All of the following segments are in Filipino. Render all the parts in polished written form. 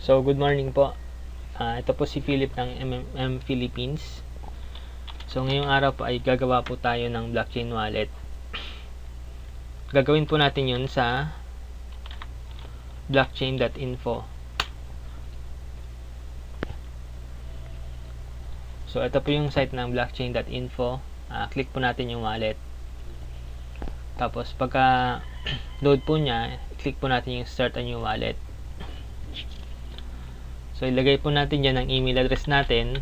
So, good morning po. Ito po si Philip ng MMM Philippines. So, ngayong araw po ay gagawa po tayo ng blockchain wallet. Gagawin po natin yun sa blockchain.info. So, ito po yung site ng blockchain.info. Click po natin yung wallet. Tapos, pagka load po niya, click po natin yung start a new wallet. So, ilagay po natin dyan ang email address natin.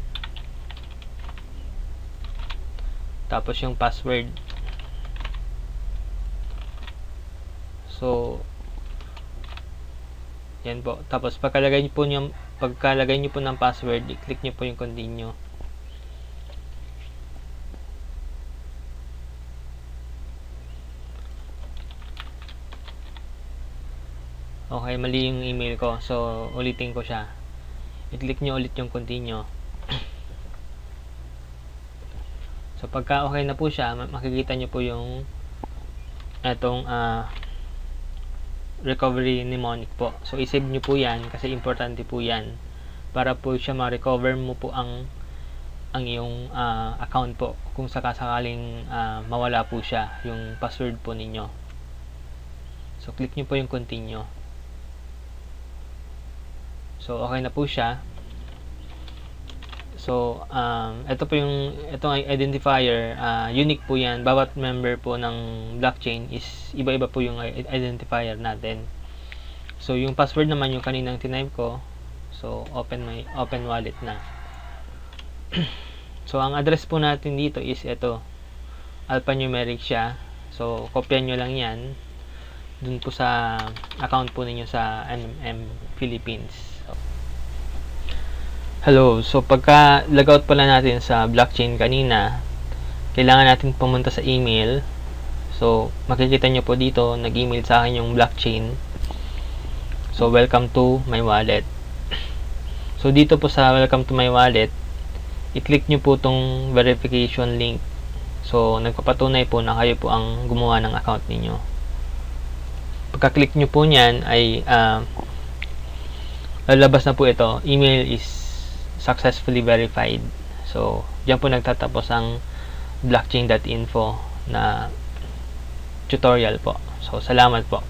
Tapos yung password. So, yan po. Tapos, pagkalagay nyo po ng password, i-click nyo po yung continue. Okay, mali yung email ko. So, ulitin ko siya. I-click nyo ulit yung continue. So, pagka okay na po siya, makikita nyo po yung etong recovery mnemonic po. So, isave nyo po yan kasi importante po yan para po siya ma-recover mo po ang iyong account po kung sakasakaling mawala po siya, yung password po ninyo. So, click nyo po yung continue. So, okay na po siya. So, itong identifier, unique po yan. Bawat member po ng blockchain is iba-iba po yung identifier natin. So, yung password naman yung kaninang tinype ko. So, open wallet na. So, ang address po natin dito is ito. Alphanumeric siya. So, kopyahan nyo lang yan dun po sa account po ninyo sa MMM Philippines. Hello, so pagka logout pala natin sa blockchain kanina, kailangan natin pumunta sa email. So, makikita nyo po dito, nag-email sa akin yung blockchain. So, welcome to my wallet. So, dito po sa welcome to my wallet, i-click nyo po tong verification link. So, nagpapatunay po na kayo po ang gumawa ng account ninyo. Pagka-click nyo po nyan, ay lalabas na po ito. Email is successfully verified. So, diyan po nagtatapos ang blockchain.info na tutorial po. So, salamat po.